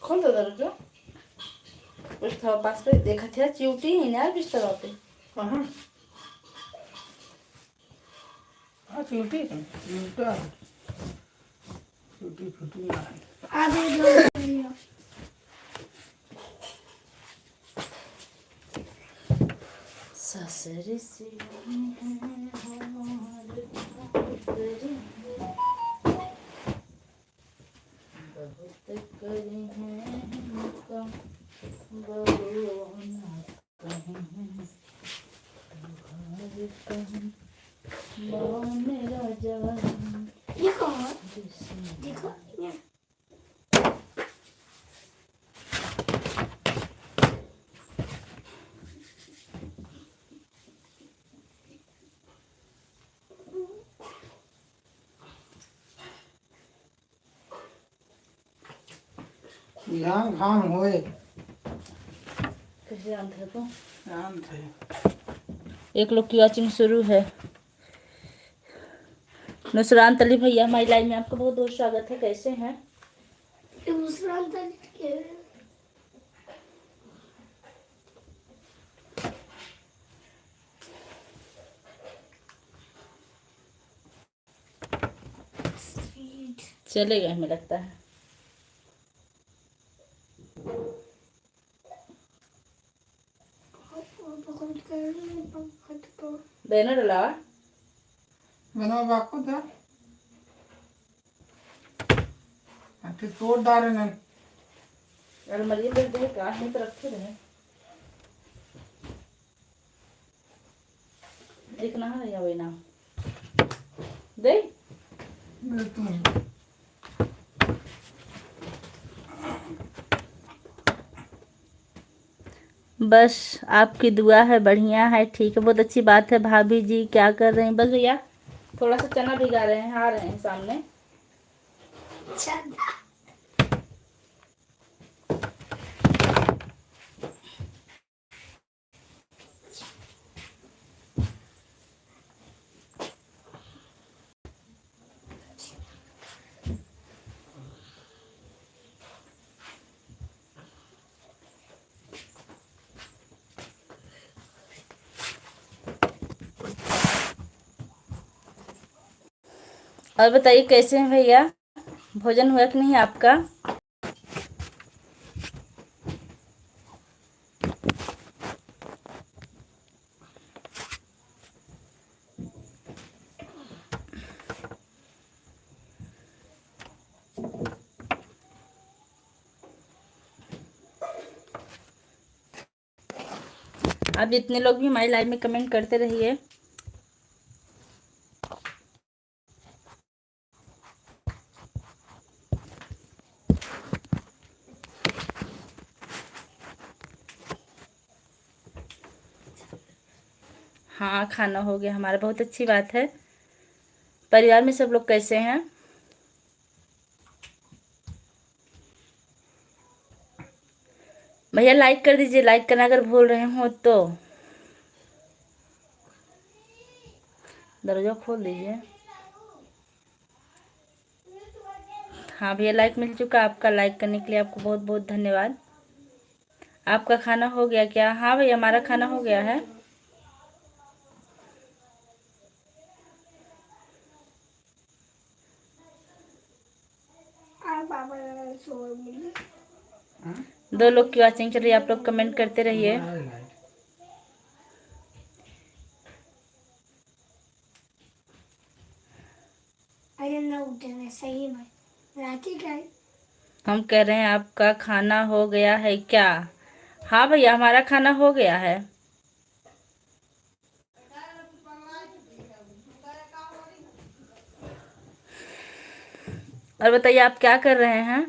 खोल दो दरवाजा। बिस्तर पास पे देखा था चिवटी ही ना बिस्तर पे। कहाँ? हाँ चिवटी चिवटा चिवटी फुटी ना आधे दो ससुर से बहुत करी हैं हमका बहु न कहीं मेरा जवान। ये कौन है? देखो ये यहाँ घाम होए कैसे अंत है तो शांत है। एक लोग की वॉचिंग शुरू है। नुसरात अली भैया हमारी लाइव में आपका बहुत बहुत स्वागत है। कैसे हैं? मुस्कुराता है। चलेगा हमें लगता है। देना डला मैंने बाकू था अति तोड़ डाले न अलमारी में दे का है तो रखे रहे। देखना है या वही ना दे तुम बस आपकी दुआ है, बढ़िया है, ठीक है, बहुत अच्छी बात है। भाभी जी क्या कर रहे हैं? बस भैया थोड़ा सा चना भिगा रहे हैं, आ रहे हैं सामने। और बताइए कैसे हैं भैया? भोजन हुआ कि नहीं आपका? आप जितने लोग भी हमारी लाइव में कमेंट करते रहिए। हाँ खाना हो गया हमारा, बहुत अच्छी बात है। परिवार में सब लोग कैसे हैं? भैया लाइक कर दीजिए, लाइक करना अगर भूल रहे हो तो। दरवाजा खोल दीजिए। हाँ भैया लाइक मिल चुका आपका। लाइक करने के लिए आपको बहुत बहुत धन्यवाद। आपका खाना हो गया क्या? हाँ भैया हमारा खाना हो गया है। दो लोग की वॉचिंग चल रही है, आप लोग कमेंट करते रहिए। सही में राखी का हम कह रहे हैं आपका खाना हो गया है क्या? हाँ भैया हमारा खाना हो गया है। और बताइए आप क्या कर रहे हैं?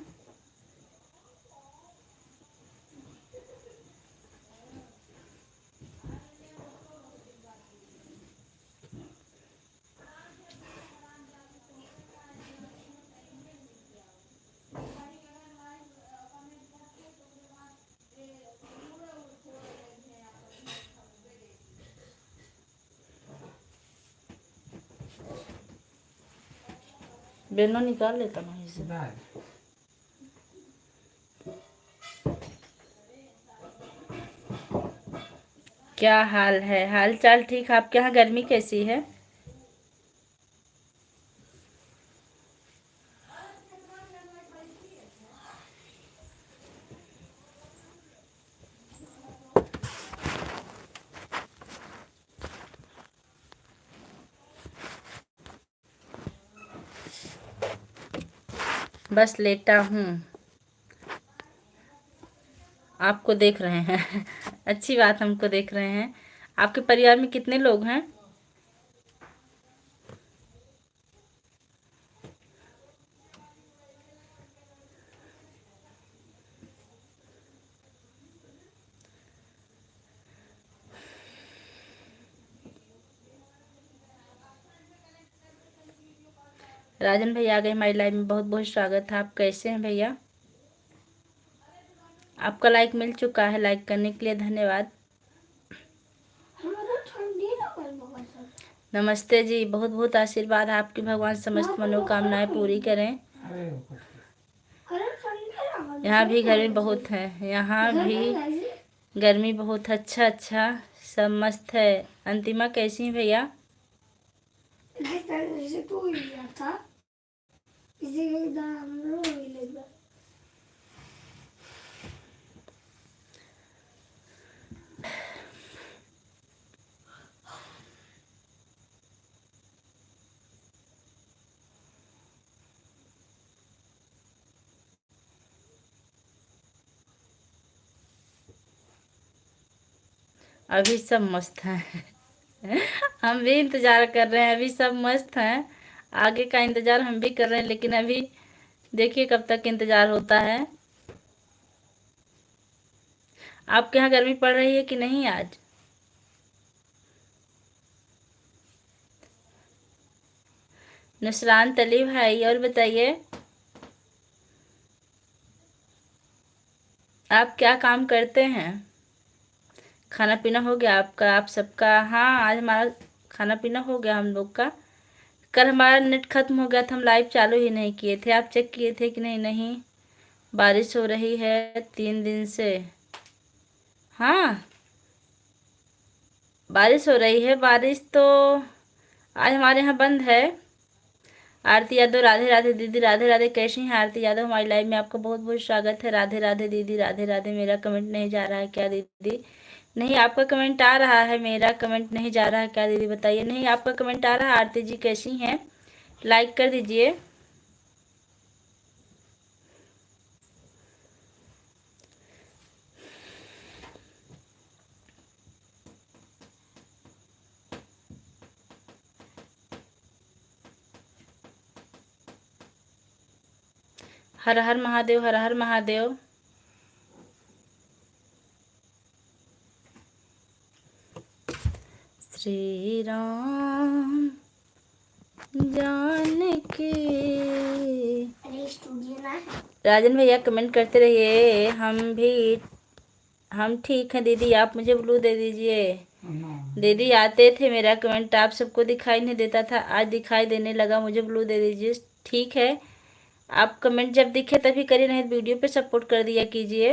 बेनो निकाल लेता ना इसे। दाल क्या हाल है? हाल चाल ठीक। आपके यहाँ गर्मी कैसी है? बस लेटा हूँ, आपको देख रहे हैं। अच्छी बात, हमको देख रहे हैं। आपके परिवार में कितने लोग हैं? राजन भैया आ गए हमारी लाइफ में, बहुत बहुत स्वागत है। आप कैसे हैं भैया? आपका लाइक मिल चुका है, लाइक करने के लिए धन्यवाद। हमारा ठंडी लगल बहुत ज्यादा। नमस्ते जी, बहुत बहुत आशीर्वाद। आपकी भगवान समस्त मनोकामनाएं पूरी करें। अरे ऊपर से। अरे ठंडी लगल। यहाँ भी गर्मी बहुत है, यहाँ भी गर्मी बहुत। अच्छा अच्छा, सब मस्त है। अंतिमा कैसी है भैया? जैसे तू ही लिया था इसी के दाम हम लोग ही लेगा। अभी सब मस्त हैं। हम भी इंतजार कर रहे हैं, अभी सब मस्त हैं। आगे का इंतजार हम भी कर रहे हैं, लेकिन अभी देखिए कब तक इंतजार होता है। आपके यहाँ गर्मी पड़ रही है कि नहीं आज? नुसरान अली भाई, और बताइए आप क्या काम करते हैं? खाना पीना हो गया आपका, आप सबका? हाँ, आज हमारा खाना पीना हो गया हम लोग का। कल हमारा नेट खत्म हो गया था, हम लाइव चालू ही नहीं किए थे। आप चेक किए थे कि नहीं? नहीं, बारिश हो रही है 3 दिन से। हाँ, बारिश हो रही है। बारिश तो आज हमारे यहाँ बंद है। आरती यादव, राधे राधे दीदी, राधे राधे। कैसी हैं आरती यादव? हमारी लाइव में आपका बहुत बहुत स्वागत है। राधे राधे दीदी, राधे राधे। मेरा कमेंट नहीं जा रहा है क्या दीदी? नहीं, आपका कमेंट आ रहा है, मेरा कमेंट नहीं जा रहा है क्या दीदी? बताइए। नहीं, आपका कमेंट आ रहा है। आरती जी कैसी हैं? लाइक कर दीजिए। हर हर महादेव, हर हर महादेव। श्री राम जानकी। अरे स्टूडियो ना राजन भैया कमेंट करते रहिए। हम ठीक हैं दीदी, आप मुझे ब्लू दे दीजिए। दीदी आते थे, मेरा कमेंट आप सबको दिखाई नहीं देता था, आज दिखाई देने लगा। मुझे ब्लू दे दीजिए। ठीक है, आप कमेंट जब दिखे तभी करिए, नहीं तो वीडियो पे सपोर्ट कर दिया कीजिए।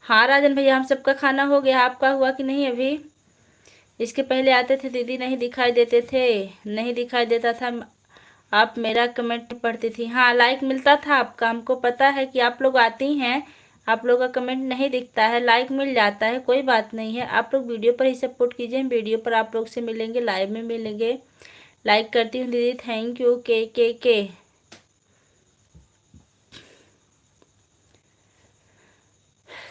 हाँ राजन भैया, हम सबका खाना हो गया। आपका हुआ कि नहीं अभी? इसके पहले आते थे दीदी, नहीं दिखाई देते थे, नहीं दिखाई देता था। आप मेरा कमेंट पढ़ती थी। हाँ, लाइक मिलता था आपका, हमको पता है कि आप लोग आती हैं। आप लोग का कमेंट नहीं दिखता है, लाइक मिल जाता है, कोई बात नहीं है। आप लोग वीडियो पर ही सपोर्ट कीजिए, हम वीडियो पर आप लोग से मिलेंगे, लाइव में मिलेंगे। लाइक करती हूँ दीदी, थैंक यू। के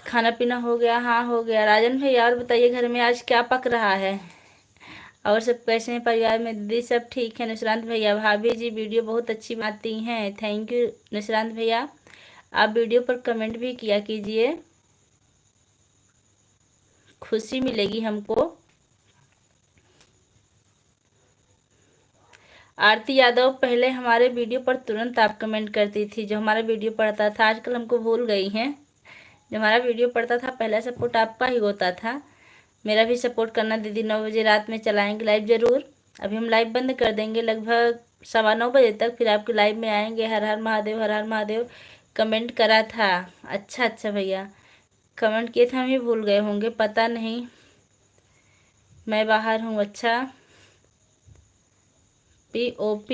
खाना पीना हो गया? हाँ हो गया। राजन भैया और बताइए, घर में आज क्या पक रहा है? और सब कैसे हैं परिवार में? दीदी सब ठीक है। नुसरात भैया, भाभी जी वीडियो बहुत अच्छी बनाती हैं, थैंक यू नुसरात भैया। आप वीडियो पर कमेंट भी किया कीजिए, खुशी मिलेगी हमको। आरती यादव, पहले हमारे वीडियो पर तुरंत आप कमेंट करती थी, जो हमारा वीडियो पढ़ता था। आजकल हमको भूल गई हैं। जो हमारा वीडियो पढ़ता था, पहला सपोर्ट आपका ही होता था। मेरा भी सपोर्ट करना दीदी। 9 बजे रात में चलाएंगे लाइव ज़रूर। अभी हम लाइव बंद कर देंगे लगभग 9:15 बजे तक, फिर आपके लाइव में आएंगे। हर हर महादेव, हर हर महादेव कमेंट करा था। अच्छा अच्छा भैया, कमेंट किए थे, हम ही भूल गए होंगे, पता नहीं, मैं बाहर हूँ। अच्छा, POP।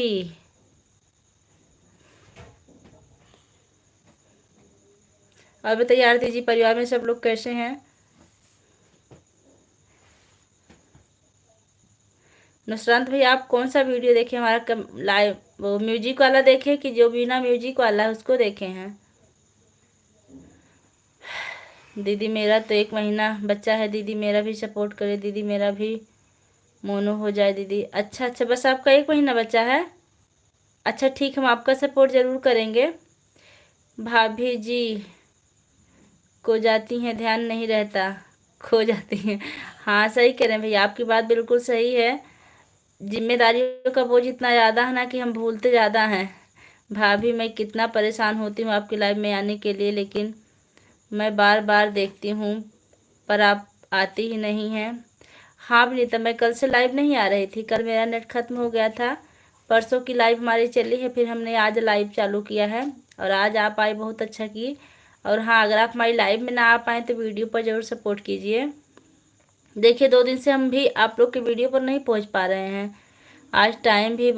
और बताइए आरती जी, परिवार में सब लोग कैसे हैं? नुसरत भैया, आप कौन सा वीडियो देखे हमारा? लाइव वो म्यूजिक वाला देखे कि जो बिना म्यूजिक वाला है उसको देखे हैं? दीदी मेरा तो 1 महीना बच्चा है दीदी, मेरा भी सपोर्ट करे दीदी, मेरा भी मोनो हो जाए दीदी। अच्छा अच्छा, बस आपका 1 महीना बच्चा है? अच्छा ठीक, हम आपका सपोर्ट ज़रूर करेंगे। भाभी जी को जाती हैं, ध्यान नहीं रहता, खो जाती हैं। हाँ सही कह रहे हैं भैया, आपकी बात बिल्कुल सही है। जिम्मेदारियों का बोझ इतना ज़्यादा है ना कि हम भूलते ज़्यादा हैं। भाभी मैं कितना परेशान होती हूँ आपकी लाइव में आने के लिए, लेकिन मैं बार बार देखती हूँ पर आप आती ही नहीं हैं। हाँ विनीता, मैं कल से लाइव नहीं आ रही थी, कल मेरा नेट ख़त्म हो गया था। परसों की लाइव हमारी चली है, फिर हमने आज लाइव चालू किया है और आज आप आए, बहुत अच्छा की। और हाँ, अगर आप हमारी लाइव में ना आ पाएँ तो वीडियो पर ज़रूर सपोर्ट कीजिए। देखिए 2 दिन से हम भी आप लोग के वीडियो पर नहीं पहुंच पा रहे हैं। आज टाइम की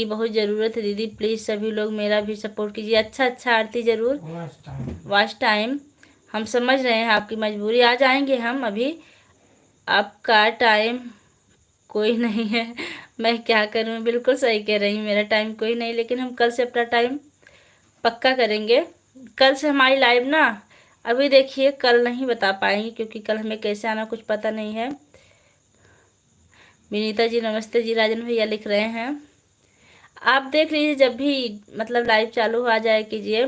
बहुत ज़रूरत है दीदी, प्लीज़ सभी लोग मेरा भी सपोर्ट कीजिए। अच्छा अच्छा आरती, ज़रूर। वॉच टाइम, हम समझ रहे हैं आपकी मजबूरी, आ जाएंगे हम अभी। आपका टाइम कोई नहीं है, मैं क्या करूं? बिल्कुल सही कह रही हूँ, मेरा टाइम कोई नहीं, लेकिन हम कल से अपना टाइम पक्का करेंगे। कल से हमारी लाइव ना, अभी देखिए कल नहीं बता पाएंगे क्योंकि कल हमें कैसे आना कुछ पता नहीं है। विनीता जी नमस्ते जी, राजन भैया लिख रहे हैं। आप देख लीजिए जब भी मतलब लाइव चालू हो आ जाए कीजिए।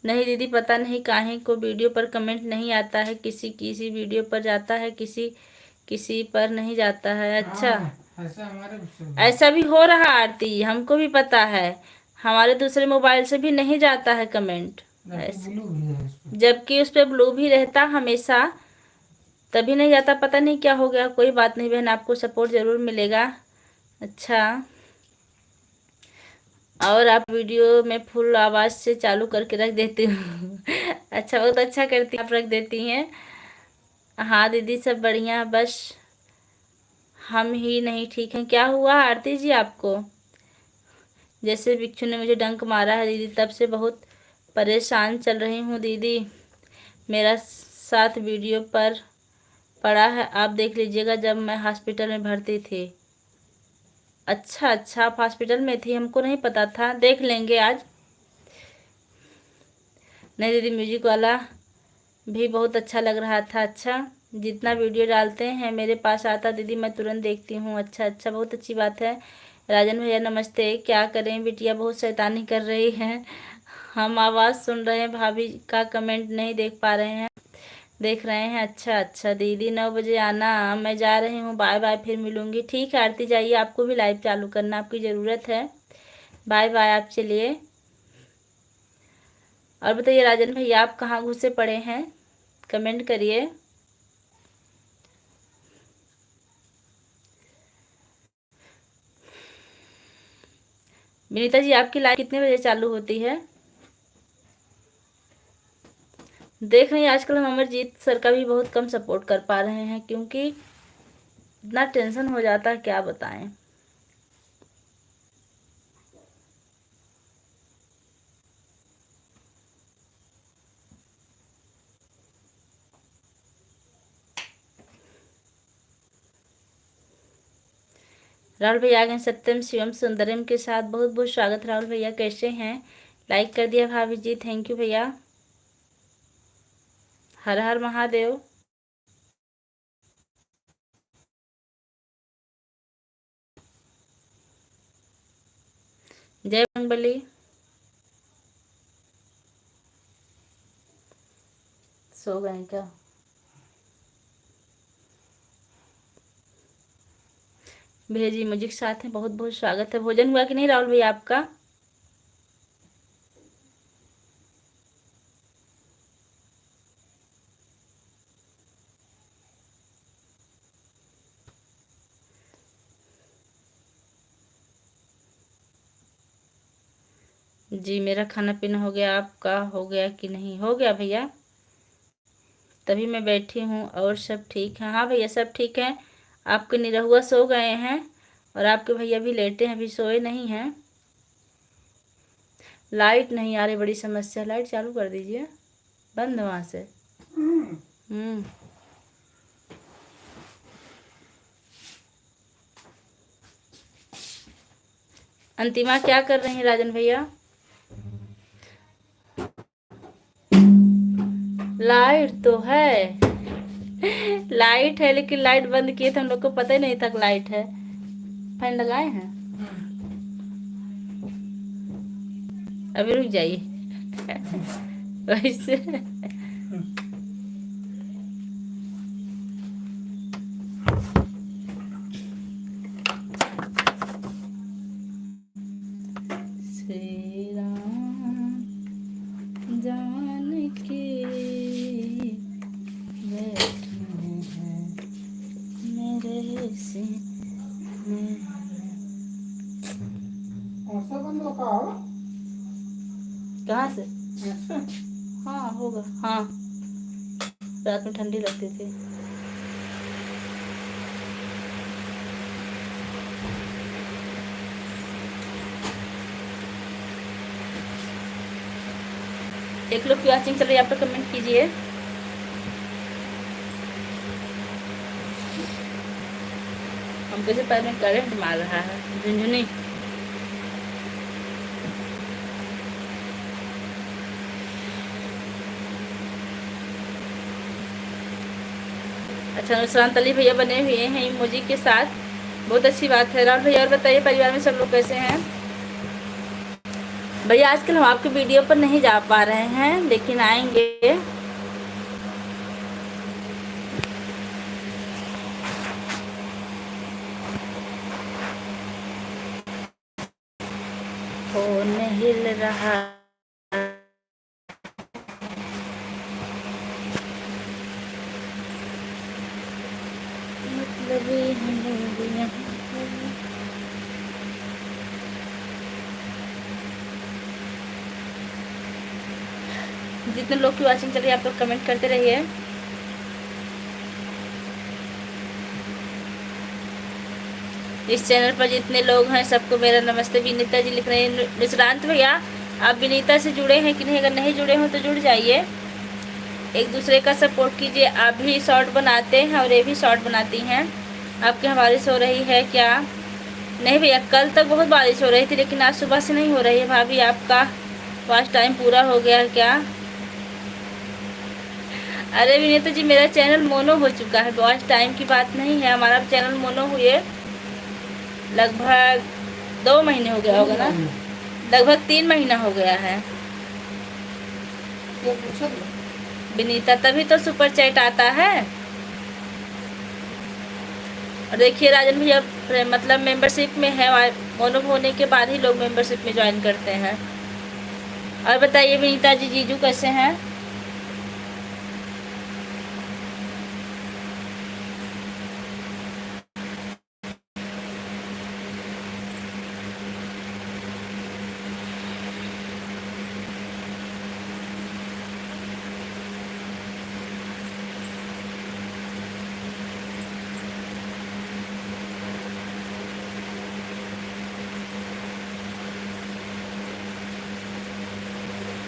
नहीं दीदी, पता नहीं काहे को वीडियो पर कमेंट नहीं आता है, किसी किसी वीडियो पर जाता है, किसी किसी पर नहीं जाता है। अच्छा, ऐसा हमारे ऐसा भी हो रहा आरती, हमको भी पता है, हमारे दूसरे मोबाइल से भी नहीं जाता है कमेंट ऐसे, ब्लू भी है इस पे। जबकि उस पर ब्लू भी रहता हमेशा, तभी नहीं जाता। पता नहीं क्या हो गया, कोई बात नहीं बहन, आपको सपोर्ट ज़रूर मिलेगा। अच्छा, और आप वीडियो में फुल आवाज़ से चालू करके रख देती हूँ। अच्छा, बहुत अच्छा करती आप रख देती हैं। हाँ दीदी सब बढ़िया, बस हम ही नहीं ठीक हैं। क्या हुआ आरती जी आपको? जैसे बिच्छू ने मुझे डंक मारा है दीदी, तब से बहुत परेशान चल रही हूँ दीदी। मेरा साथ वीडियो पर पड़ा है, आप देख लीजिएगा, जब मैं हॉस्पिटल में भर्ती थी। अच्छा अच्छा, आप हॉस्पिटल में थी, हमको नहीं पता था, देख लेंगे आज। नहीं दीदी, म्यूजिक वाला भी बहुत अच्छा लग रहा था। अच्छा, जितना वीडियो डालते हैं मेरे पास आता दीदी, मैं तुरंत देखती हूँ। अच्छा अच्छा, बहुत अच्छी बात है। राजन भैया नमस्ते। क्या करें, बिटिया बहुत शैतानी कर रही है। हम आवाज़ सुन रहे हैं, भाभी का कमेंट नहीं देख पा रहे हैं, देख रहे हैं। अच्छा अच्छा दीदी, 9 बजे आना, मैं जा रही हूँ, बाय बाय, फिर मिलूँगी। ठीक है आरती, जाइए, आपको भी लाइव चालू करना, आपकी ज़रूरत है। बाय बाय, आप चलिए। और बताइए राजन भैया, आप कहाँ घुसे पड़े हैं? कमेंट करिए। विनीता जी, आपकी लाइव कितने बजे चालू होती है? देख रही हैं आजकल हम अमरजीत सर का भी बहुत कम सपोर्ट कर पा रहे हैं, क्योंकि इतना टेंशन हो जाता है, क्या बताएं। राहुल भैया आ गए सत्यम शिवम सुंदरम के साथ, बहुत बहुत स्वागत राहुल भैया, कैसे हैं? लाइक कर दिया भाभी जी, थैंक यू भैया। हर हर महादेव। जय बंगबली। सो गए क्या? भैया जी म्यूजिक साथ हैं, बहुत बहुत स्वागत है। भोजन हुआ कि नहीं राहुल भैया आपका? जी मेरा खाना पीना हो गया, आपका हो गया कि नहीं? हो गया भैया, तभी मैं बैठी हूँ। और सब ठीक है? हाँ भैया सब ठीक है। आपके निरहुआ सो गए हैं और आपके भैया भी लेटे हैं, अभी सोए नहीं हैं। लाइट नहीं आ रही, बड़ी समस्या। लाइट चालू कर दीजिए, बंद वहाँ से। हम्म। अंतिमा क्या कर रही हैं राजन भैया? लाइट तो है, लाइट है, लेकिन लाइट बंद किए थे, हम लोग को पता ही नहीं था लाइट है। फैन लगाए हैं, अभी रुक जाइए। वैसे श्री राम जानकी बैठे हैं मेरे में। ऐसा बंद होता हो? कहाँ से? ऐसे? हाँ होगा, हाँ रात में ठंडी लगती थी। एक लोग की वॉचिंग चल रही है, आप तो कमेंट कीजिए। हम कैसे पैर में करंट मार रहा है, झुनझुनी। अच्छा नुसरान अली भैया बने हुए हैं इमोजी के साथ, बहुत अच्छी बात है। राहुल भैया और बताइए परिवार में सब लोग कैसे हैं? भैया आजकल हम आपके वीडियो पर नहीं जा पा रहे हैं, लेकिन आएंगे। फोन हिल रहा, मतलब जितने लोग की वॉचिंग चल रही है आप लोग कमेंट करते रहिए। इस चैनल पर जितने लोग हैं सबको मेरा नमस्ते। विनीता जी लिख रहे हैं। निशरांत भैया आप विनीता से जुड़े हैं कि नहीं? अगर नहीं जुड़े हो तो जुड़ जाइए, एक दूसरे का सपोर्ट कीजिए। आप भी शॉर्ट बनाते हैं और ये भी शॉर्ट बनाती हैं। आपके यहाँ बारिश हो रही है क्या? नहीं भैया, कल तक बहुत बारिश हो रही थी, लेकिन आज सुबह से नहीं हो रही है। भाभी आपका वॉच टाइम पूरा हो गया क्या? अरे विनीता जी मेरा चैनल मोनो हो चुका है, वॉच टाइम की बात नहीं है। हमारा चैनल मोनो हुए लगभग 2 महीने हो गया होगा ना, लगभग 3 महीना हो गया है। ये पूछो ना। विनीता तभी तो सुपर चैट आता है। और देखिए राजन भैया मतलब मेंबरशिप में है, मोनो होने के बाद ही लोग मेंबरशिप में ज्वाइन करते हैं। और बताइए विनीता जी जीजू कैसे हैं?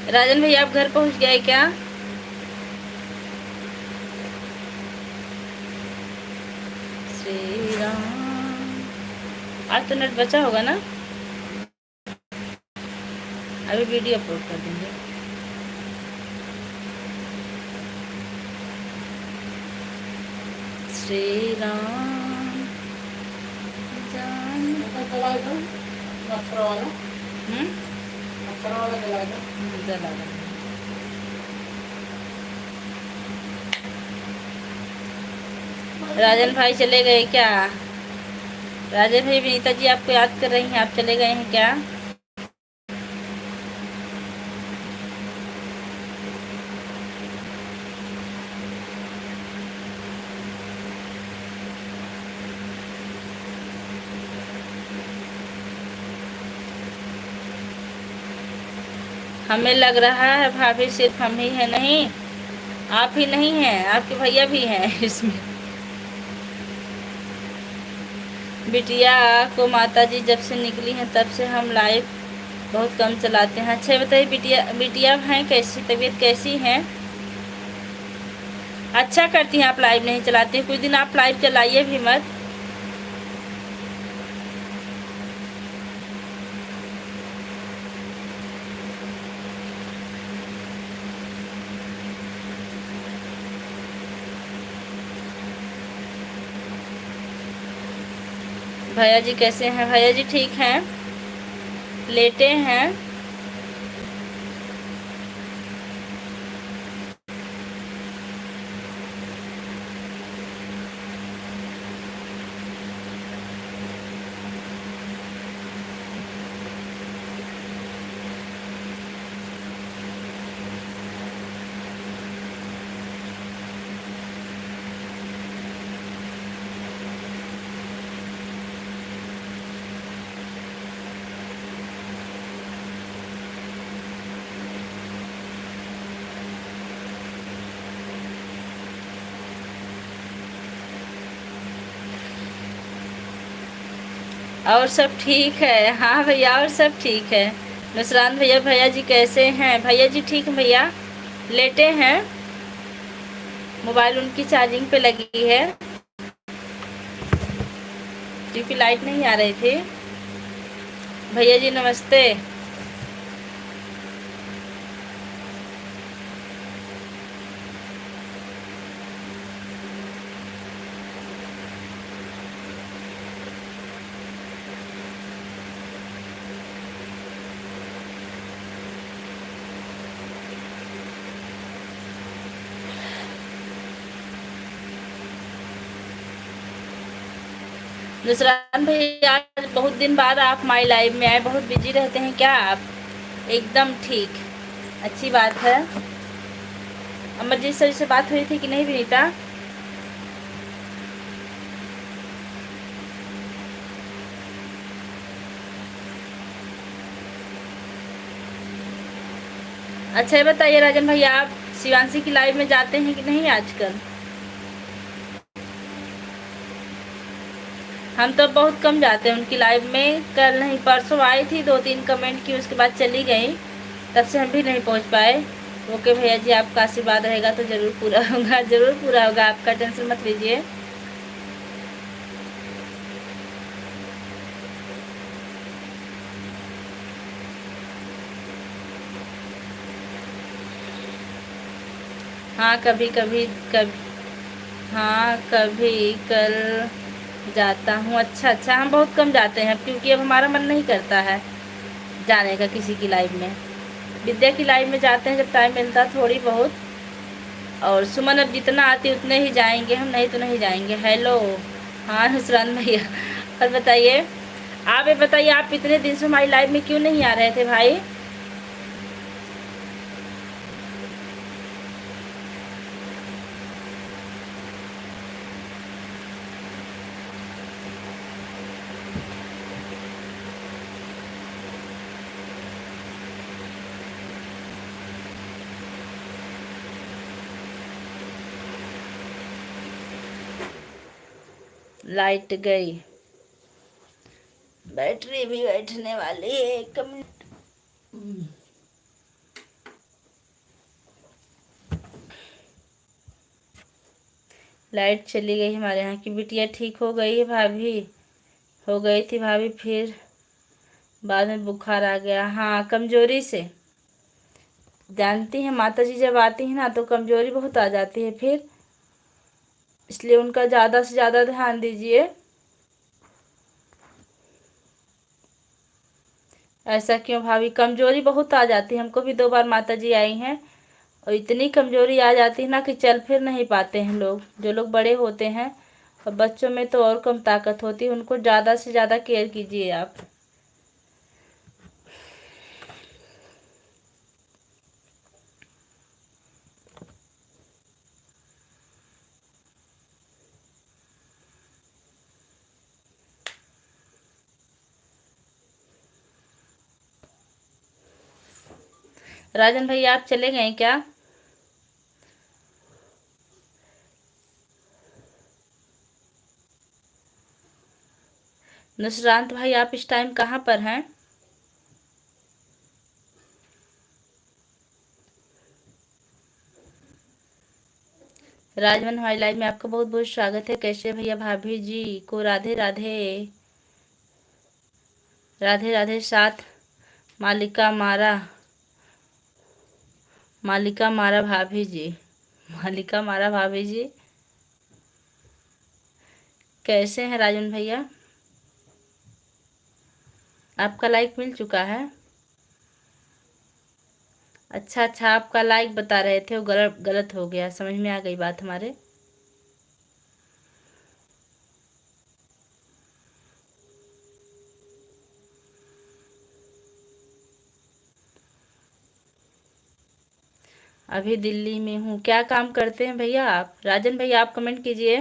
राजन भैया आप घर पहुंच गए क्या? श्री राम। आज तो नेट बचा होगा ना, अभी वीडियो अपलोड कर देंगे। श्री राम जान। चलाए तो मच्छर वाला, हम्म, मच्छर वाला चलाए तो। जला रहा है। राजन भाई चले गए क्या? राजन भाई विनीता जी आपको याद कर रही हैं, आप चले गए हैं क्या? हमें लग रहा है भाभी सिर्फ हम ही हैं, नहीं आप ही नहीं हैं, आपके भैया भी हैं इसमें। बिटिया को माता जी जब से निकली हैं तब से हम लाइव बहुत कम चलाते हैं। अच्छा बताइए बिटिया, बिटिया हैं कैसी, तबीयत कैसी है? अच्छा करती हैं आप लाइव नहीं चलाती, कुछ दिन आप लाइव चलाइए भी मत। भैया जी कैसे हैं? भैया जी ठीक हैं, लेटे हैं। और सब ठीक है? हाँ भैया और सब ठीक है। नुसरान भैया, भैया जी कैसे हैं? भैया जी ठीक हैं भैया, लेटे हैं, मोबाइल उनकी चार्जिंग पे लगी है क्योंकि लाइट नहीं आ रही थी। भैया जी नमस्ते। नुसरान भैया आज बहुत दिन बाद आप माई लाइव में आए, बहुत बिजी रहते हैं क्या आप? एकदम ठीक, अच्छी बात है। अमरजीत सर से बात हुई थी कि नहीं विनीता? अच्छा ये बताइए राजन भैया, आप शिवांशी की लाइव में जाते हैं कि नहीं आजकल? हम तो बहुत कम जाते हैं उनकी लाइव में। कल नहीं परसों आई थी, 2-3 कमेंट की, उसके बाद चली गई, तब से हम भी नहीं पहुंच पाए। ओके भैया जी, आपका आशीर्वाद रहेगा तो ज़रूर पूरा होगा, ज़रूर पूरा होगा, आपका टेंशन मत लीजिए। हाँ कभी कभी हाँ कभी कल जाता हूँ। अच्छा अच्छा, हम बहुत कम जाते हैं क्योंकि अब हमारा मन नहीं करता है जाने का किसी की लाइव में। विद्या की लाइव में जाते हैं जब टाइम मिलता है थोड़ी बहुत, और सुमन अब जितना आती उतने ही जाएंगे हम, नहीं तो नहीं जाएंगे। हेलो, हाँ नुसरान भैया। और बताइए, आप ये बताइए, आप इतने दिन से हमारी लाइव में क्यों नहीं आ रहे थे भाई? लाइट गई, बैटरी भी बैठने वाली है, 1 मिनट। लाइट चली गई हमारे यहाँ की। बिटिया ठीक हो गई है भाभी? हो गई थी भाभी, फिर बाद में बुखार आ गया। हाँ कमजोरी से, जानती हैं माता जी जब आती हैं ना तो कमजोरी बहुत आ जाती है फिर, इसलिए उनका ज़्यादा से ज़्यादा ध्यान दीजिए। ऐसा क्यों भाभी? कमजोरी बहुत आ जाती है, हमको भी 2 बार माता जी आई हैं और इतनी कमजोरी आ जाती है ना कि चल फिर नहीं पाते हैं लोग, जो लोग बड़े होते हैं। और बच्चों में तो और कम ताकत होती है, उनको ज़्यादा से ज़्यादा केयर कीजिए आप। राजन भैया आप चले गए क्या? नुसरात भाई आप इस टाइम कहाँ पर हैं? राजमन हमारी लाइव में आपका बहुत बहुत स्वागत है। कैसे भैया भाभी जी को राधे राधे। राधे राधे। साथ मालिका मारा भाभी जी। मालिका मारा भाभी जी कैसे हैं राजन भैया? आपका लाइक मिल चुका है? अच्छा आपका लाइक बता रहे थे, वो गलत गलत हो गया, समझ में आ गई बात हमारे। अभी दिल्ली में हूँ। क्या काम करते हैं भैया आप? राजन भैया आप कमेंट कीजिए।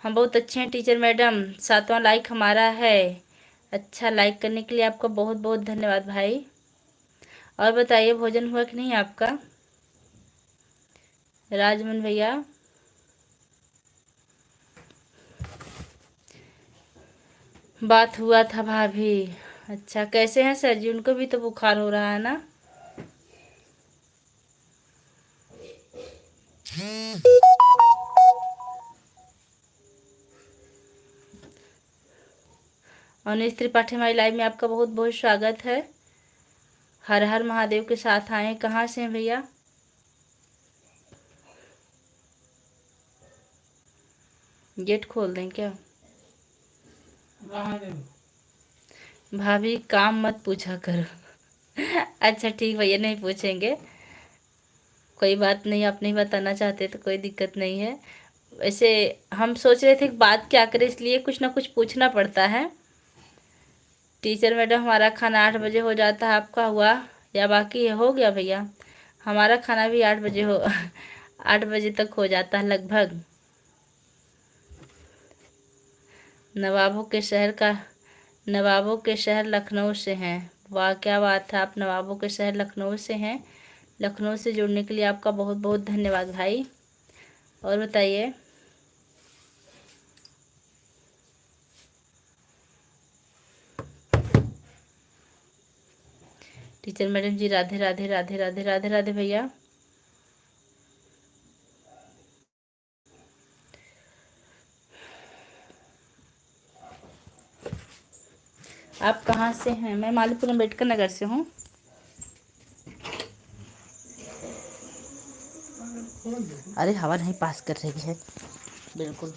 हम बहुत अच्छे हैं टीचर मैडम। 7वां लाइक हमारा है। अच्छा, लाइक करने के लिए आपका बहुत बहुत धन्यवाद भाई। और बताइए भोजन हुआ कि नहीं आपका? राजमन भैया बात हुआ था भाभी। अच्छा कैसे हैं सर जी? उनको भी तो बुखार हो रहा है ना? अनिश त्रिपाठी हमारी लाइव में आपका बहुत बहुत स्वागत है। हर हर महादेव के साथ आए। कहाँ से हैं भैया? गेट खोल दें क्या? भाभी काम मत पूछा करो। अच्छा ठीक भैया, नहीं पूछेंगे, कोई बात नहीं। आप नहीं बताना चाहते तो कोई दिक्कत नहीं है। वैसे हम सोच रहे थे कि बात क्या करें, इसलिए कुछ ना कुछ पूछना पड़ता है। टीचर मैडम हमारा खाना 8 बजे हो जाता है, आपका हुआ या बाकी है? हो गया भैया, हमारा खाना भी 8 बजे हो 8 बजे तक हो जाता है लगभग। नवाबों के शहर लखनऊ से हैं। वाह क्या बात है, आप नवाबों के शहर लखनऊ से हैं। लखनऊ से जुड़ने के लिए आपका बहुत बहुत धन्यवाद भाई। और बताइए। टीचर मैडम जी राधे राधे राधे राधे राधे राधे भैया। आप कहाँ से हैं? मैं मालीपुर अम्बेडकर नगर से हूँ। अरे हवा नहीं पास कर रही है बिल्कुल।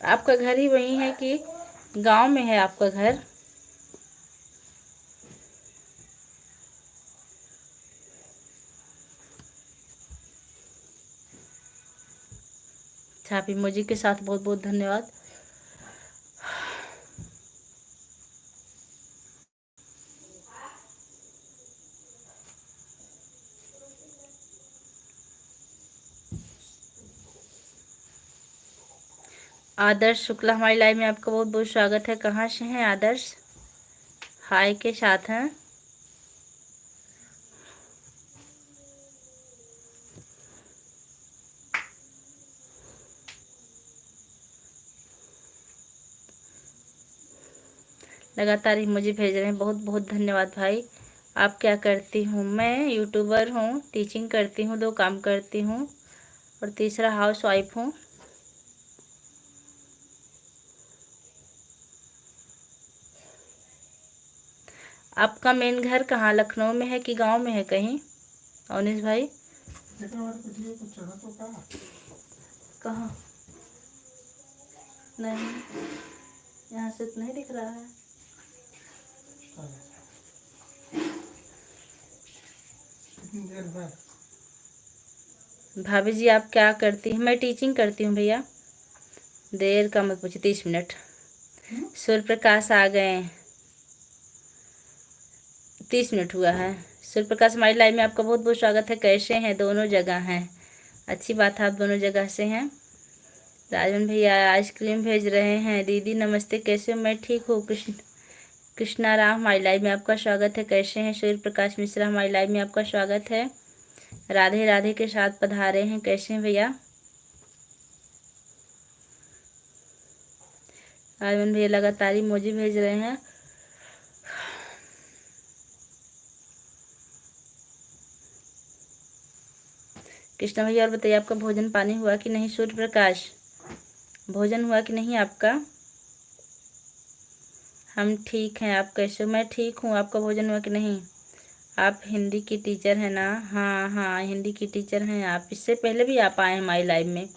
आपका घर ही वही है कि गांव में है आपका घर? अच्छा, आप इमोजी के साथ बहुत बहुत धन्यवाद। आदर्श शुक्ला हमारी लाइव में आपका बहुत बहुत स्वागत है। कहाँ से हैं आदर्श? हाय के साथ हैं। लगातार इमोजी भेज रहे हैं, बहुत बहुत धन्यवाद भाई। आप क्या करती हूँ? मैं यूट्यूबर हूँ, टीचिंग करती हूँ, 2 काम करती हूँ और तीसरा हाउस वाइफ हूँ। आपका मेन घर कहाँ, लखनऊ में है कि गांव में है कहीं? अवनीश भाई कहाँ? नहीं, यहाँ से तो नहीं दिख रहा है। भाभी जी आप क्या करती हैं? मैं टीचिंग करती हूँ भैया। देर का मत पूछिए, 30 मिनट। सूर्य प्रकाश आ गए, 30 मिनट हुआ है। सूर्य प्रकाश हमारी लाइव में आपका बहुत बहुत स्वागत है। कैसे हैं? दोनों जगह हैं, अच्छी बात है, आप दोनों जगह से हैं। राजन भैया आइसक्रीम भेज रहे हैं। दीदी नमस्ते, कैसे हो? मैं ठीक हूँ। कृष्णा राम हमारी लाइव में आपका स्वागत है। कैसे हैं? सूर्य प्रकाश मिश्रा हमारी लाइव में आपका स्वागत है। राधे राधे के साथ पधारे हैं। कैसे हैं भैया? राजन भैया लगातार इमोजी भेज रहे हैं। कृष्णा भैया और बताइए, आपका भोजन पानी हुआ कि नहीं? सूर्य प्रकाश, भोजन हुआ कि नहीं आपका? हम ठीक हैं, आप कैसे हो? मैं ठीक हूँ। आपका भोजन हुआ कि नहीं? आप हिंदी की टीचर हैं ना? हाँ हाँ, हिंदी की टीचर हैं आप। इससे पहले भी आप आए हमारी लाइव में,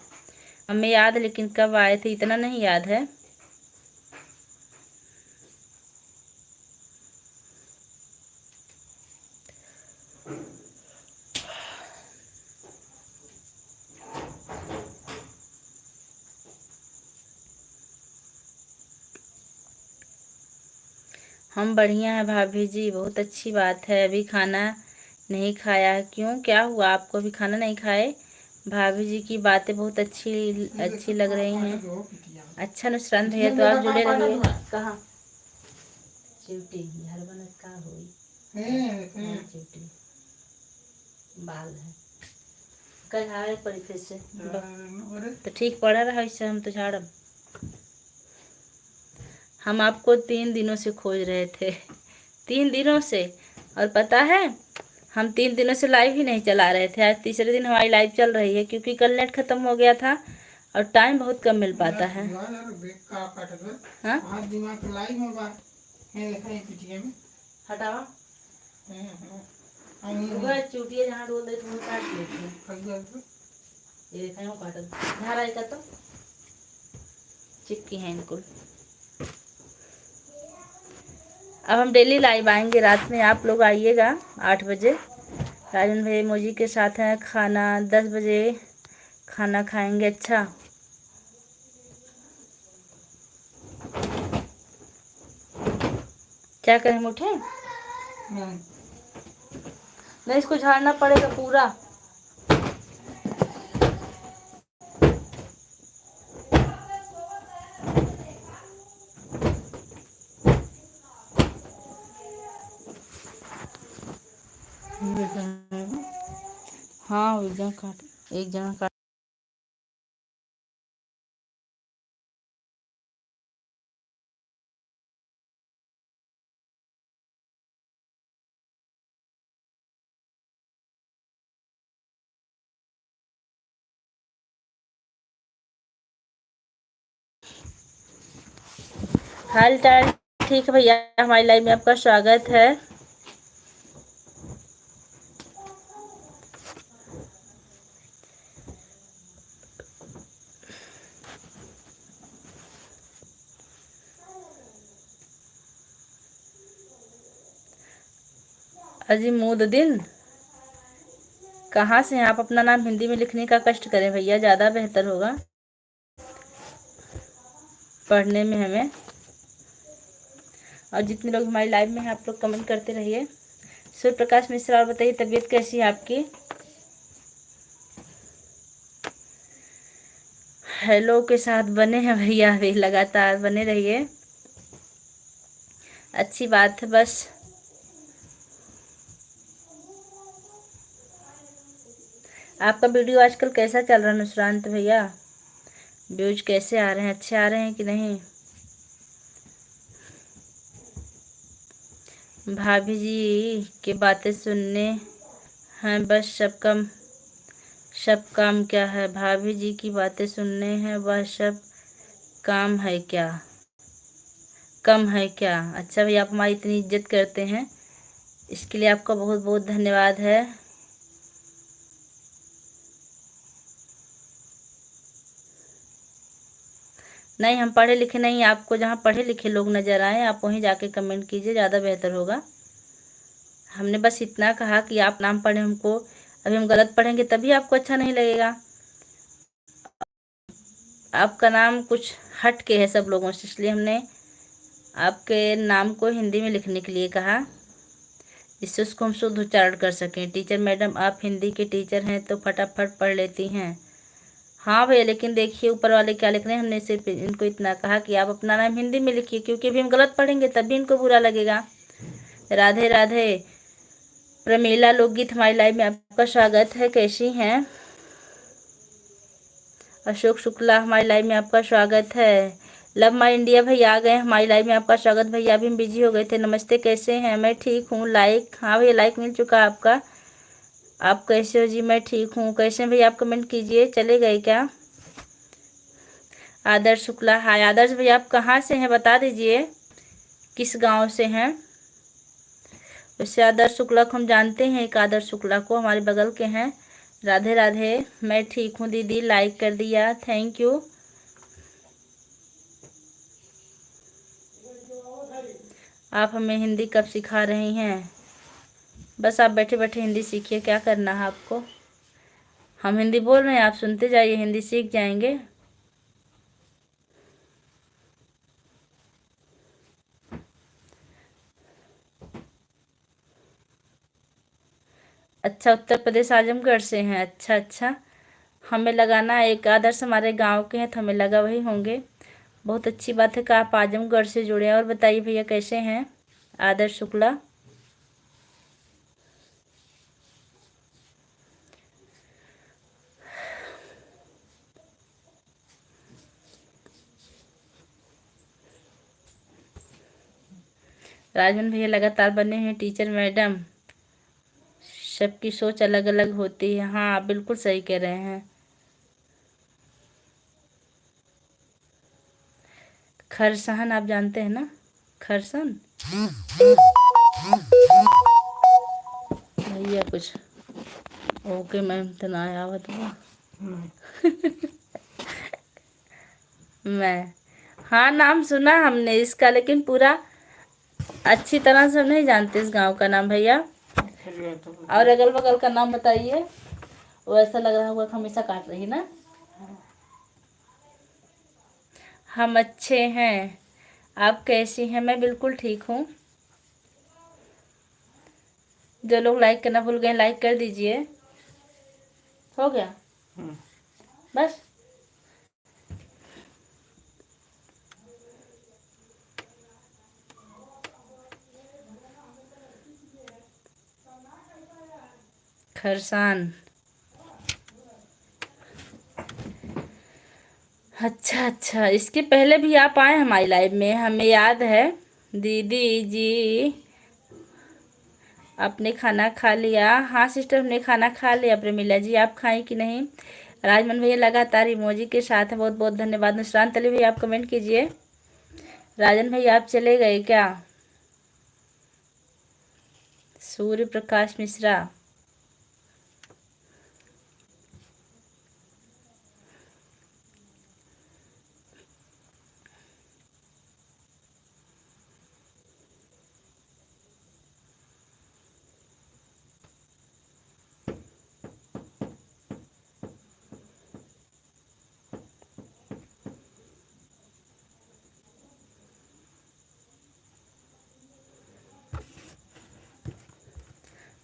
हमें याद है, लेकिन कब आए थे इतना नहीं याद है। हम बढ़िया हैं भाभी जी, बहुत अच्छी बात है। अभी खाना नहीं खाया है? क्यों, क्या हुआ आपको? अभी खाना नहीं खाए? भाभी जी की बातें बहुत अच्छी अच्छी लग रही हैं। अच्छा नुसरत भैया, तो आप जुड़े रहिए। कहाँ चिवटी घर बनत का हुई चिवटी बाल है कल झाड़े पड़ी फिर से तो ठीक पड़ा रहा। इससे हम तो झाड़ब। हम आपको 3 दिनों से खोज रहे थे, 3 दिनों से। और पता है, हम 3 दिनों से लाइव ही नहीं चला रहे थे। आज तीसरे दिन हमारी लाइव चल रही है, क्योंकि कल नेट खत्म हो गया था और टाइम बहुत कम मिल पाता है। हाँ हटावा चूटिया जहाँ डोल दे तो काट लेती। ये देखा हूँ काटल झाड़ा का तो चिपकी है इनको। अब हम डेली लाइव आएंगे रात में, आप लोग आइएगा 8 बजे। राजन भाई मोजी के साथ हैं। खाना 10 बजे खाना खाएंगे। अच्छा, क्या करें, उठे? नहीं, इसको झाड़ना पड़ेगा पूरा। हाँ एक जगह काट। हाल चाल ठीक है भैया, हमारी लाइव में आपका स्वागत है। अजीमुद्दीन कहाँ से हैं आप? अपना नाम हिंदी में लिखने का कष्ट करें भैया, ज़्यादा बेहतर होगा पढ़ने में हमें। और जितने लोग हमारी लाइव में हैं, आप लोग कमेंट करते रहिए। सूर्य प्रकाश मिश्रा, और बताइए तबीयत कैसी है आपकी? हेलो के साथ बने हैं भैया, अभी लगातार बने रहिए, अच्छी बात है। बस आपका वीडियो आजकल कैसा चल रहा है नुसरात भैया? व्यूज कैसे आ रहे हैं? अच्छे आ रहे हैं कि नहीं? भाभी जी की बातें सुनने हैं बस, सब काम क्या है? भाभी जी की बातें सुनने हैं वह सब काम है क्या, कम है क्या? अच्छा भैया, आप हमारी इतनी इज्जत करते हैं, इसके लिए आपका बहुत बहुत धन्यवाद है। नहीं, हम पढ़े लिखे नहीं। आपको जहाँ पढ़े लिखे लोग नज़र आए, आप वहीं जाके कमेंट कीजिए, ज़्यादा बेहतर होगा। हमने बस इतना कहा कि आप नाम पढ़ें हमको। अभी हम गलत पढ़ेंगे तभी आपको अच्छा नहीं लगेगा। आपका नाम कुछ हट के है सब लोगों से, इसलिए हमने आपके नाम को हिंदी में लिखने के लिए कहा, इससे उसको हम शुद्ध उच्चारण कर सकें। टीचर मैडम, आप हिंदी के टीचर हैं तो फटाफट पढ़ लेती हैं। हाँ भैया, लेकिन देखिए ऊपर वाले क्या लिख रहे हैं। हमने सिर्फ इनको इतना कहा कि आप अपना नाम हिंदी में लिखिए, क्योंकि अभी हम गलत पढ़ेंगे तब भी इनको बुरा लगेगा। राधे राधे। प्रमीला लोकगीत हमारी लाइव में आपका स्वागत है, कैसी हैं? अशोक शुक्ला हमारी लाइव में आपका स्वागत है। लव माई इंडिया भैया आ गए हमारी लाइव में, आपका स्वागत भैया। अभी हम बिजी हो गए थे। नमस्ते, कैसे हैं? मैं ठीक हूँ। लाइक, हाँ भैया लाइक मिल चुका आपका। आप कैसे हो जी? मैं ठीक हूँ। कैसे हैं भैया? आप कमेंट कीजिए। चले गए क्या? आदर्श शुक्ला, हाय आदर्श भैया, आप कहाँ से हैं बता दीजिए, किस गांव से हैं? वैसे आदर्श शुक्ला को हम जानते हैं, एक आदर्श शुक्ला को, हमारे बगल के हैं। राधे राधे। मैं ठीक हूँ दीदी, लाइक कर दिया, थैंक यू। आप हमें हिंदी कब सिखा रही हैं? बस आप बैठे बैठे हिंदी सीखिए, क्या करना है आपको। हम हिंदी बोल रहे हैं, आप सुनते जाइए, हिंदी सीख जाएंगे। अच्छा, उत्तर प्रदेश आजमगढ़ से हैं। अच्छा अच्छा, हमें लगाना एक आदर्श हमारे गांव के हैं तो हमें लगा वही होंगे। बहुत अच्छी बात है कि आप आजमगढ़ से जुड़े हैं। और बताइए भैया कैसे हैं आदर्श शुक्ला? राजमन भैया लगातार बने हैं टीचर मैडम, सबकी सोच अलग अलग होती है। हाँ आप बिल्कुल सही कह रहे हैं। खरसहन आप जानते हैं ना, खरसन भैया कुछ ओके मैम तना आवत हुआ मैं, हाँ नाम सुना हमने इसका, लेकिन पूरा अच्छी तरह से हम नहीं जानते इस गांव का नाम भैया। और अगल बगल का नाम बताइए। वो ऐसा लग रहा होगा कि हमेशा काट रही ना। हम अच्छे हैं, आप कैसी हैं? मैं बिल्कुल ठीक हूँ। जो लोग लाइक करना भूल गए लाइक कर दीजिए। हो गया बस। खरसान, अच्छा अच्छा, इसके पहले भी आप आए हमारी लाइव में, हमें याद है। दीदी जी आपने खाना खा लिया? हाँ सिस्टर हमने खाना खा लिया। प्रेमिला जी आप खाई कि नहीं? राजमन भैया लगातार इमोजी के साथ है, बहुत बहुत धन्यवाद। नुसरान अली भैया आप कमेंट कीजिए। राजन भैया आप चले गए क्या? सूर्य प्रकाश मिश्रा,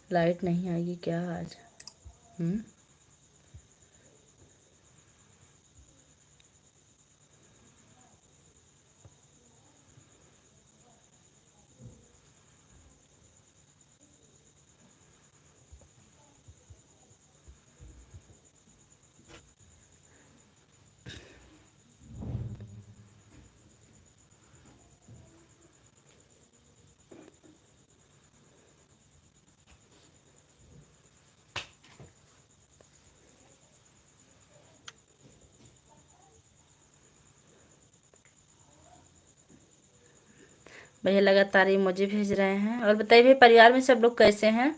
लाइट नहीं आएगी क्या आज? भैया लगातार इमोजी भेज रहे हैं। और बताइए भैया परिवार में सब लोग कैसे हैं?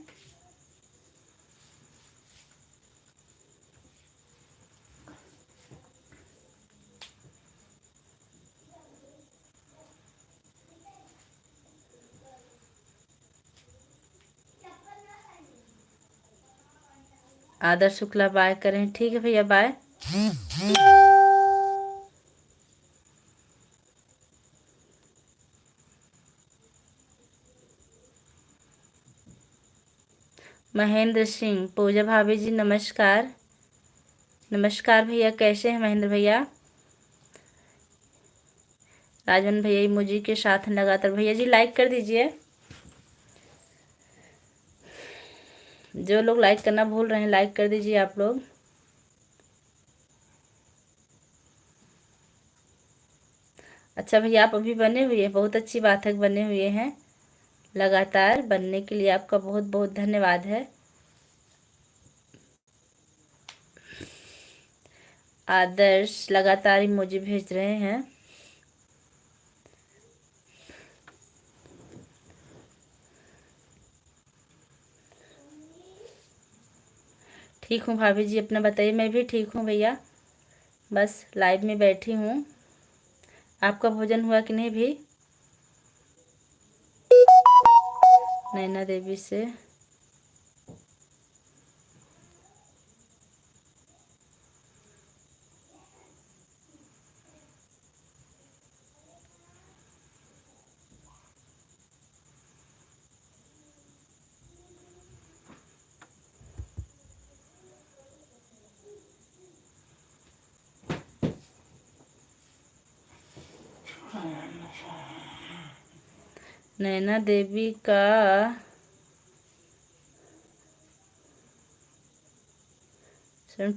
आदर्श शुक्ला बाय करें, ठीक है भैया बाय। महेंद्र सिंह, पूजा भाभी जी नमस्कार। नमस्कार भैया, कैसे हैं महेंद्र भैया? राजवन भैया इमोजी के साथ हैं लगातार। भैया जी लाइक कर दीजिए, जो लोग लाइक करना भूल रहे हैं लाइक कर दीजिए आप लोग। अच्छा भैया, आप अभी बने हुए हैं, बहुत अच्छी बात है, बने हुए हैं। लगातार बनने के लिए आपका बहुत बहुत धन्यवाद है। आदर्श लगातार इमोजी भेज रहे हैं। ठीक हूँ भाभी जी, अपना बताइए। मैं भी ठीक हूँ भैया, बस लाइव में बैठी हूँ। आपका भोजन हुआ कि नहीं भी? नैना देवी से नैना देवी का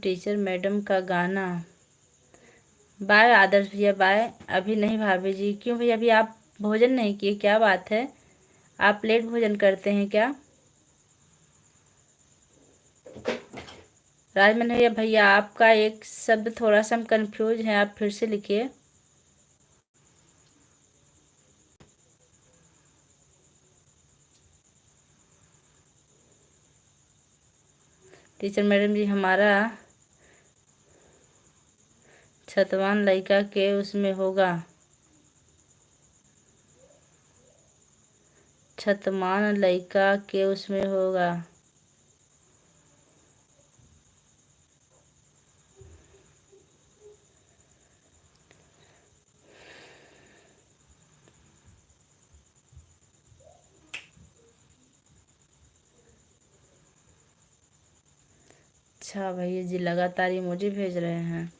टीचर मैडम का गाना। बाय आदर्श भैया, बाय। अभी नहीं भाभी जी। क्यों भैया, अभी आप भोजन नहीं किए? क्या बात है, आप लेट भोजन करते हैं क्या? राजमन भैया, भैया आपका एक शब्द थोड़ा सा हम कंफ्यूज हैं, आप फिर से लिखिए। टीचर मैडम जी, हमारा छतवान लड़का के उसमें होगा। छतमान लड़का के उसमें होगा। अच्छा भैया जी लगातार इमोजी भेज रहे हैं।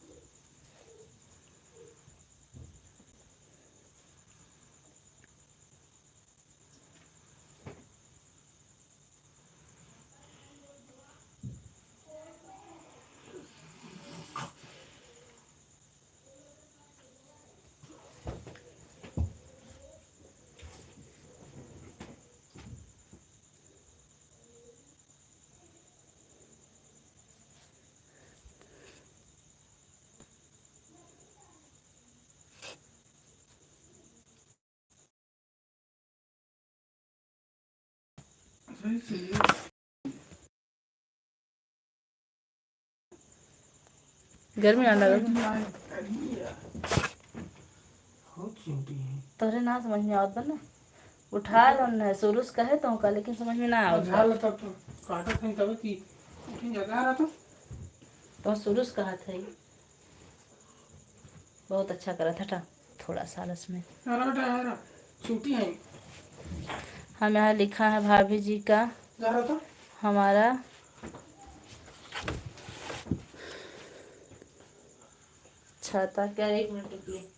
सही से गर्मी ना लगा बहुत चिंटी है। तोरे ना समझ में आवत बा ना, उठा लो न शुरू से कहे तो का, लेकिन समझ में ना आवत बा। झाल तब तो काटा थे तब की उठी जगह रहा तो शुरू से कहा था, बहुत अच्छा करा था टा, थोड़ा सा आलस में। अरे बेटा यार छुट्टी है हम यहाँ लिखा है भाभी जी का जा रहा था। हमारा छाता। क्या, एक मिनट रुकिए।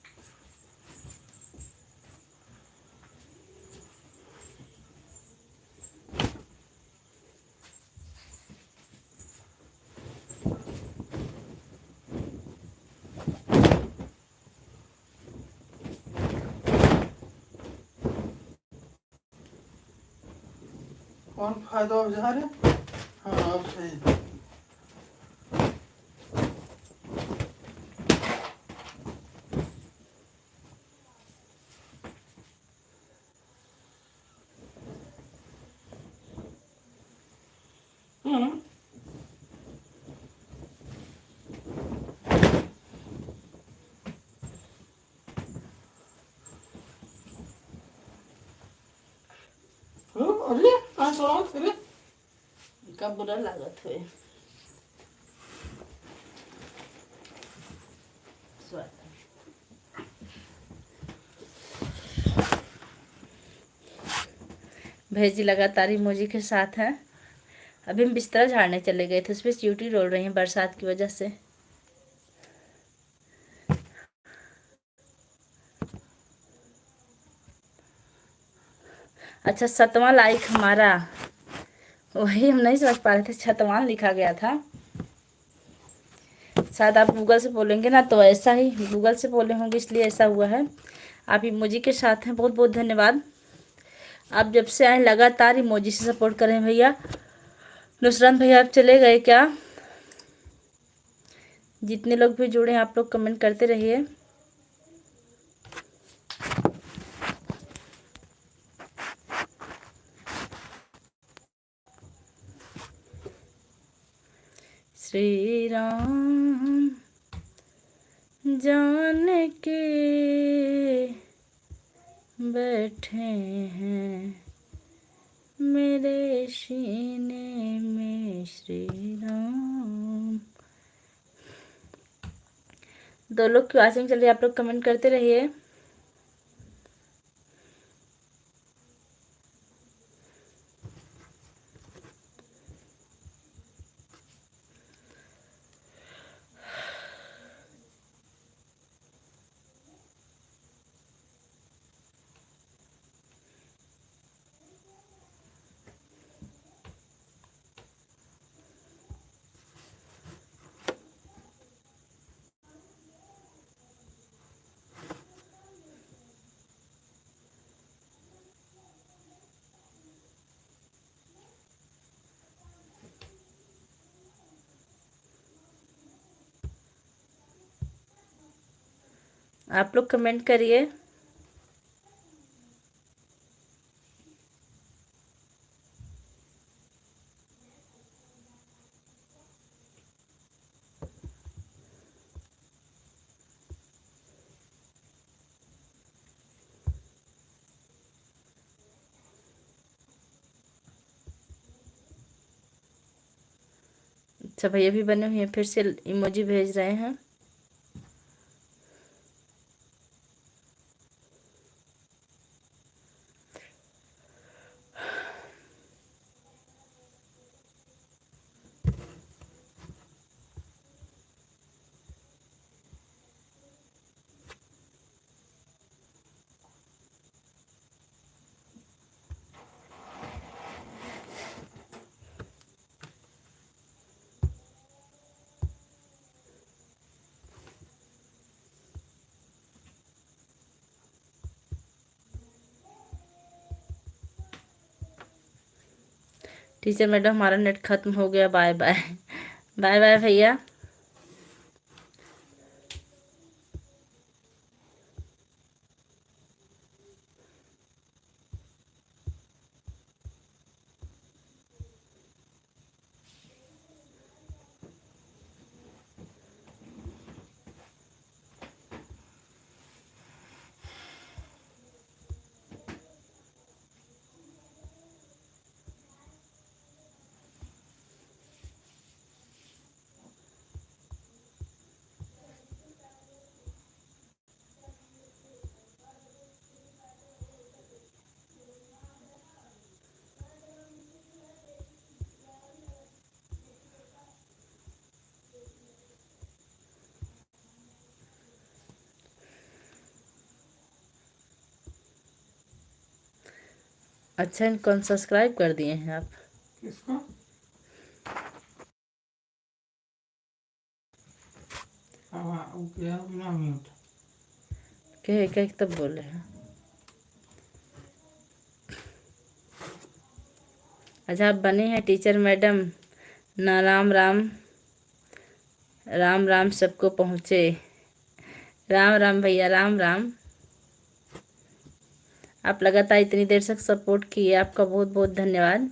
कौन फायदा अब जा रहे? हाँ अब सही। अरे कहाँ सवाल फिर का बुरा लागत हुए। भेजी लगातार इमोजी के साथ हैं। अभी हम बिस्तर झाड़ने चले गए थे, उस पर चींटी डोल रही हैं बरसात की वजह से। अच्छा 7वां लाइक हमारा, वही हम नहीं समझ पा रहे थे, 6वां लिखा गया था। शायद आप गूगल से बोलेंगे ना तो ऐसा ही गूगल से बोले होंगे, इसलिए ऐसा हुआ है। आप इमोजी के साथ हैं, बहुत बहुत धन्यवाद। आप जब से आए लगातार इमोजी से सपोर्ट करें भैया। नुसरत भैया आप चले गए क्या? जितने लोग भी जुड़े हैं आप लोग कमेंट करते रहिए। श्री राम जान के बैठे हैं मेरे सीने में श्री राम। 2 लोग की वाचिंग चल रही है, आप लोग कमेंट करते रहिए। आप लोग कमेंट करिए। अच्छा भैया भी बने हुए हैं, फिर से इमोजी भेज रहे हैं। टीचर मैडम हमारा नेट खत्म हो गया, बाय बाय। बाय बाय भैया। अच्छा इनको सब्सक्राइब कर दिए हैं आप? किसको? वो किया बिना म्यूट। कहे कहे तब बोले हैं। अच्छा आप बने हैं टीचर मैडम ना? राम राम, राम राम सबको पहुँचे। राम राम भैया, राम राम। आप लगातार इतनी देर तक सपोर्ट किए, आपका बहुत बहुत धन्यवाद।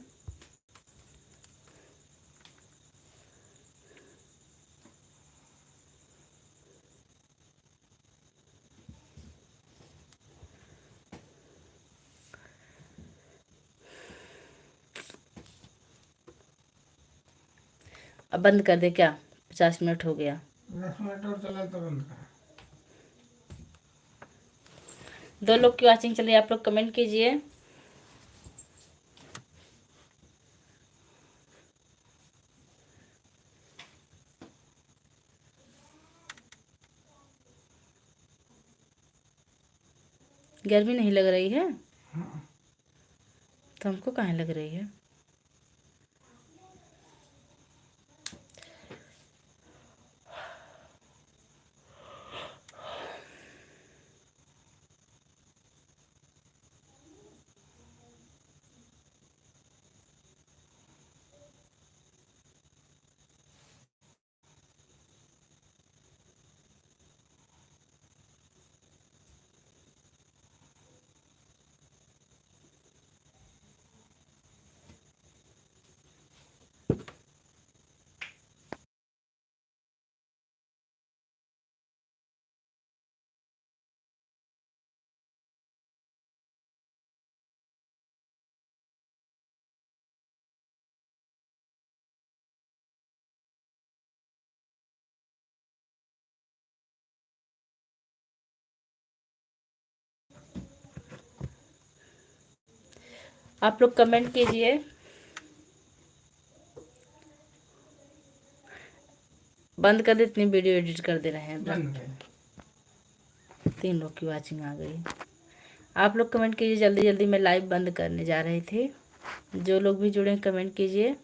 अब बंद कर दे क्या? 50 मिनट हो गया। 10 मिनट और चला तो बंद कर। 2 लोग की वाचिंग चल रही है, आप लोग कमेंट कीजिए। गर्मी नहीं लग रही है? हमको कहाँ लग रही है। आप लोग कमेंट कीजिए। बंद कर दे, इतनी वीडियो एडिट कर दे रहे हैं। बंद कर। 3 लोग की वाचिंग आ गई। आप लोग कमेंट कीजिए जल्दी जल्दी, मैं लाइव बंद करने जा रही थी। जो लोग भी जुड़े कमेंट कीजिए।